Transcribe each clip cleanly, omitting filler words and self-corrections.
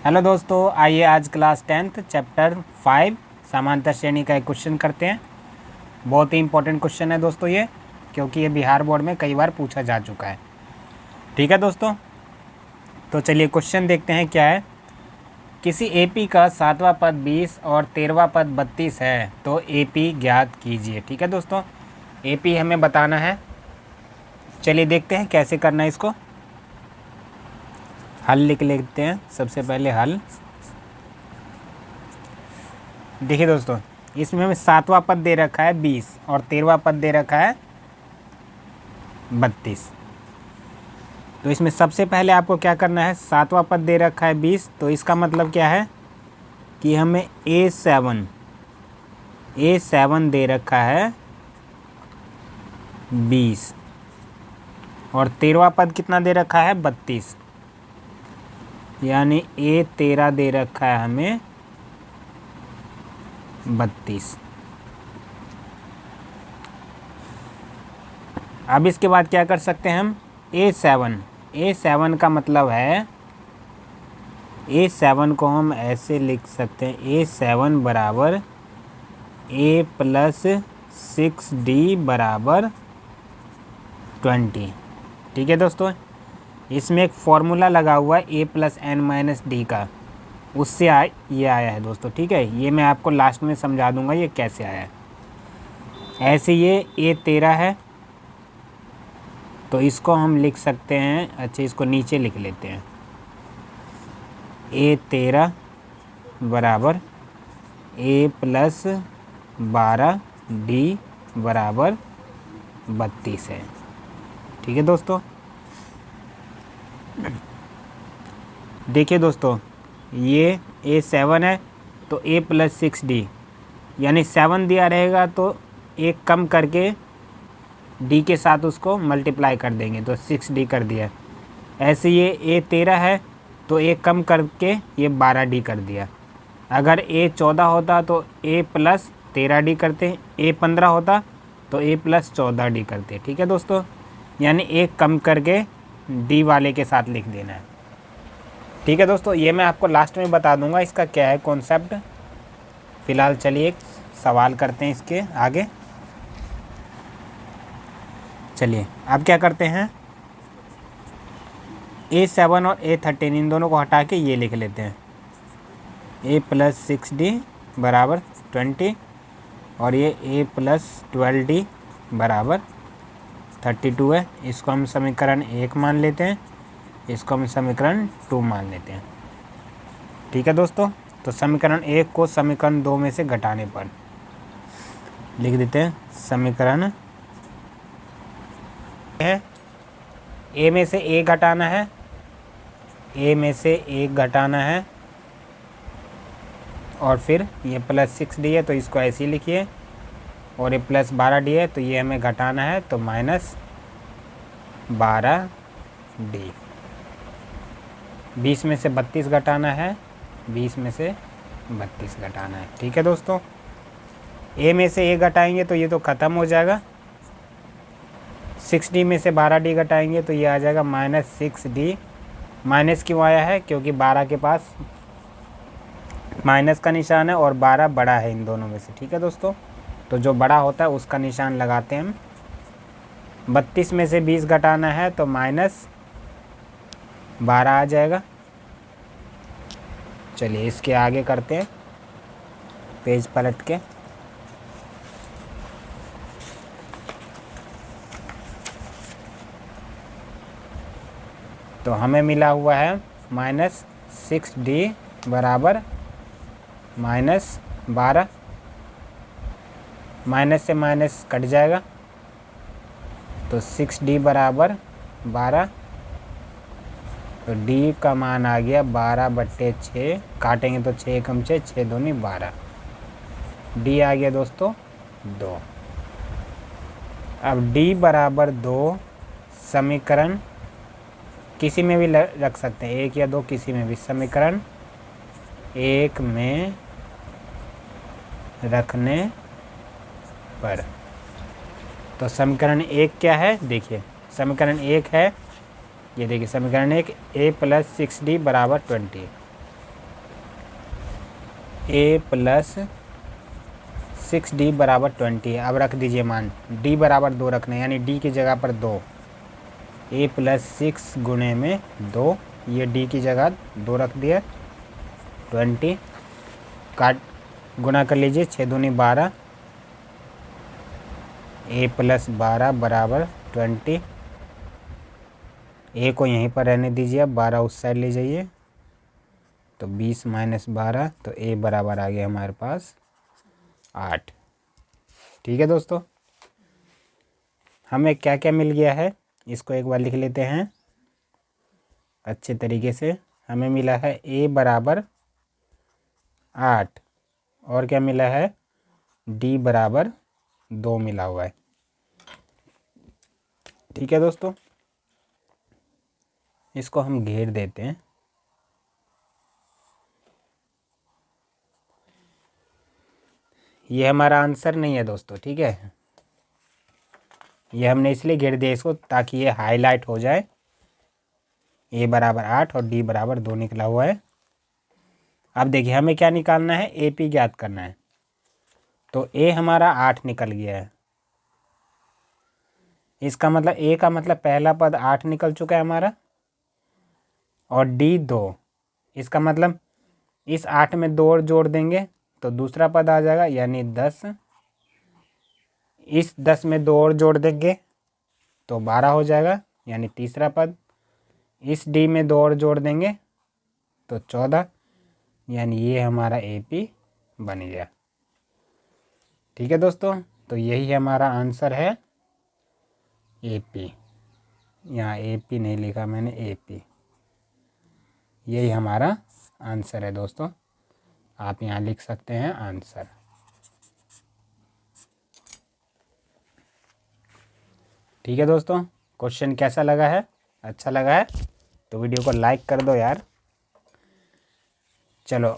Hello दोस्तों, आइए आज क्लास 10th चैप्टर 5 समांतर श्रेणी का एक क्वेश्चन करते हैं। बहुत ही इंपॉर्टेंट क्वेश्चन है दोस्तों ये, क्योंकि ये बिहार बोर्ड में कई बार पूछा जा चुका है। ठीक है दोस्तों, तो चलिए क्वेश्चन देखते हैं क्या है। किसी एपी का 7वां पद 20 और 13वां पद 32 है, तो एपी ज्ञात कीजिए। ठीक है दोस्तों, एपी हमें बताना है। चलिए देखते हैं कैसे करना है इसको। हल लिख लेते हैं। सबसे पहले हल देखिए दोस्तों, इसमें हमें 7वां पद दे रखा है 20 और 13वां पद दे रखा है 32। तो इसमें सबसे पहले आपको क्या करना है, 7वां पद दे रखा है 20, तो इसका मतलब क्या है कि हमें A7 दे रखा है 20 और 13वां पद कितना दे रखा है 32, यानी A13 दे रखा है हमें 32। अब इसके बाद क्या कर सकते हैं हम, A7 का मतलब है, A7 को हम ऐसे लिख सकते हैं, A7 बराबर A प्लस 6D बराबर 20। ठीक है दोस्तों, इसमें एक फॉर्मूला लगा हुआ है A plus N minus D का, उससे ये आया है दोस्तों। ठीक है, ये मैं आपको लास्ट में समझा दूंगा ये कैसे आया है। ऐसे ये A13 है, तो इसको हम लिख सकते हैं, अच्छा इसको नीचे लिख लेते हैं, A13 बराबर A प्लस 12D बराबर 32 है। ठीक है दोस्तों, देखिए दोस्तों, ये A7 है तो A प्लस 6D, यानी 7 दिया रहेगा तो एक कम करके D के साथ उसको मल्टीप्लाई कर देंगे तो 6D कर दिया। ऐसे ये A13 है तो एक कम करके ये 12D कर दिया। अगर A14 होता तो A प्लस 13D करते, A15 होता तो A प्लस 14D करते। ठीक है दोस्तों, यानी एक कम करके D वाले के साथ लिख देना है। ठीक है दोस्तों, ये मैं आपको लास्ट में बता दूंगा इसका क्या है कॉन्सेप्ट। फ़िलहाल चलिए एक सवाल करते हैं इसके आगे। चलिए अब क्या करते हैं, A7 और A13 इन दोनों को हटा के ये लिख लेते हैं, A प्लस 6D बराबर 20 और ये A प्लस 12D बराबर 32 है। इसको हम समीकरण 1 मान लेते हैं, इसको हम समीकरण 2 मान लेते हैं। ठीक है दोस्तों, तो समीकरण 1 को समीकरण 2 में से घटाने पर लिख देते हैं, समीकरण है A में से A घटाना है, A में से 1 घटाना है और फिर ये प्लस 6D है तो इसको ऐसे ही लिखिए, और ये प्लस 12D है तो ये हमें घटाना है तो माइनस 12D। 20 में से 32 घटाना है, 20 में से 32 घटाना है। ठीक है दोस्तों, A में से A घटाएंगे तो ये तो ख़त्म हो जाएगा, 6D में से 12D घटाएंगे तो ये आ जाएगा माइनस 6D। माइनस क्यों आया है, क्योंकि 12 के पास माइनस का निशान है और 12 बड़ा है इन दोनों में से। ठीक है दोस्तों, तो जो बड़ा होता है उसका निशान लगाते हैं हम। 32 में से 20 घटाना है तो माइनस 12 आ जाएगा। चलिए इसके आगे करते हैं, पेज पलट के। तो हमें मिला हुआ है माइनस 6D बराबर माइनस 12, माइनस से माइनस कट जाएगा तो 6D बराबर 12, तो D का मान आ गया 12/6, काटेंगे तो 6 कम 6, 6 दूनी 12, D आ गया दोस्तों 2। अब D बराबर 2 समीकरण किसी में भी रख सकते हैं, 1 या 2 किसी में भी, समीकरण 1 में रखने पर। तो समीकरण 1 क्या है, देखिए समीकरण 1 है, ये देखिए समीकरण 1 A प्लस 6D बराबर 20। ए प्लस 6d बराबर 20 है। अब रख दीजिए मान, d बराबर 2 रखना है, यानी d की जगह पर 2, a प्लस 6 गुणे में 2, ये d की जगह 2 रख दिया, 20 काट गुना कर लीजिए, 6 दूनी 12, a प्लस 12 बराबर 20, a को यहीं पर रहने दीजिए, अब 12 उस साइड ले जाइए, तो 20 माइनस 12, तो a बराबर आ गया हमारे पास 8। ठीक है दोस्तों, हमें क्या क्या मिल गया है इसको एक बार लिख लेते हैं अच्छे तरीके से। हमें मिला है a बराबर 8 और क्या मिला है, d बराबर 2 मिला हुआ है। ठीक है दोस्तों, इसको हम घेर देते हैं। ये हमारा आंसर नहीं है दोस्तों, ठीक है, ये हमने इसलिए घेर दिया इसको ताकि ये हाईलाइट हो जाए। a बराबर 8 और d बराबर 2 निकला हुआ है। अब देखिए हमें क्या निकालना है, AP ज्ञात करना है। तो a हमारा 8 निकल गया है, इसका मतलब a का मतलब पहला पद 8 निकल चुका है हमारा, और d 2, इसका मतलब इस 8 में 2 और जोड़ देंगे तो दूसरा पद आ जाएगा, यानी 10। इस 10 में 2 और जोड़ देंगे तो 12 हो जाएगा, यानी तीसरा पद। इस d में 2 और जोड़ देंगे तो 14, यानी ये हमारा AP बन गया। ठीक है दोस्तों, तो यही हमारा आंसर है AP। यहाँ AP नहीं लिखा मैंने, AP, यही हमारा आंसर है दोस्तों। आप यहाँ लिख सकते हैं आंसर। ठीक है दोस्तों, क्वेश्चन कैसा लगा है, अच्छा लगा है तो वीडियो को लाइक कर दो यार। चलो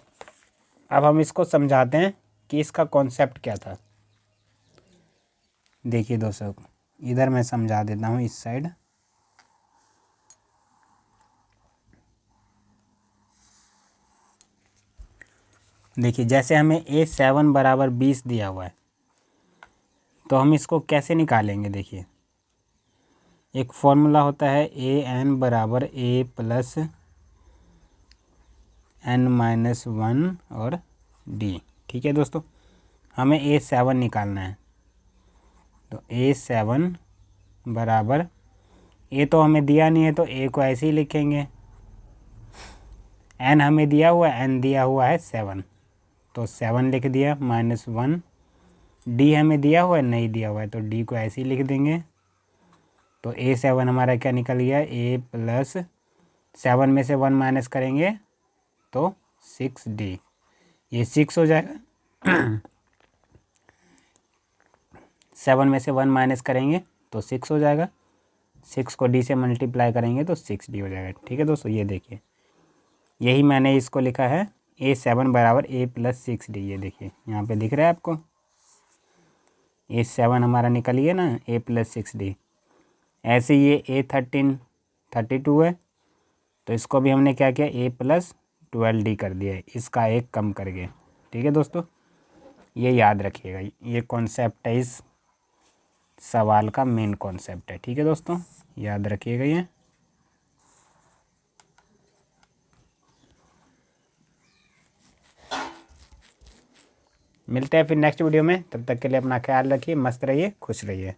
अब हम इसको समझाते हैं कि इसका कॉन्सेप्ट क्या था। देखिए दोस्तों, इधर मैं समझा देता हूँ, इस साइड। देखिए जैसे हमें A7 बराबर 20 दिया हुआ है, तो हम इसको कैसे निकालेंगे। देखिए एक फॉर्मूला होता है AN बराबर A प्लस N-1 और D। ठीक है दोस्तों, हमें A7 निकालना है, तो A7 बराबर, A तो हमें दिया नहीं है तो A को ऐसे ही लिखेंगे, N हमें दिया हुआ है, N दिया हुआ है 7, तो 7 लिख दिया, -1। D हमें दिया हुआ है, नहीं दिया हुआ है, तो D को ऐसे ही लिख देंगे। तो A7 हमारा क्या निकल गया, A प्लस 7 में से 1 माइनस करेंगे तो 6D, ये 6 हो जाएगा। 7 में से 1 माइनस करेंगे तो 6 हो जाएगा, 6 को D से मल्टीप्लाई करेंगे तो 6D हो जाएगा। ठीक है दोस्तों, ये देखिए यही मैंने इसको लिखा है A7 बराबर A प्लस 6D। ये देखिए यहाँ पे दिख रहा है आपको, A7 हमारा निकल गया ना, A प्लस 6D। ऐसे ये A13 32 है, तो इसको भी हमने क्या किया, A प्लस 12D कर दिया है, इसका एक कम करके। ठीक है दोस्तों, ये याद रखिएगा, ये कॉन्सेप्ट है इस सवाल का, मेन कॉन्सेप्ट है। ठीक है दोस्तों, याद रखिएगा ये। मिलते हैं फिर नेक्स्ट वीडियो में, तब तक के लिए अपना ख्याल रखिए, मस्त रहिए, खुश रहिए।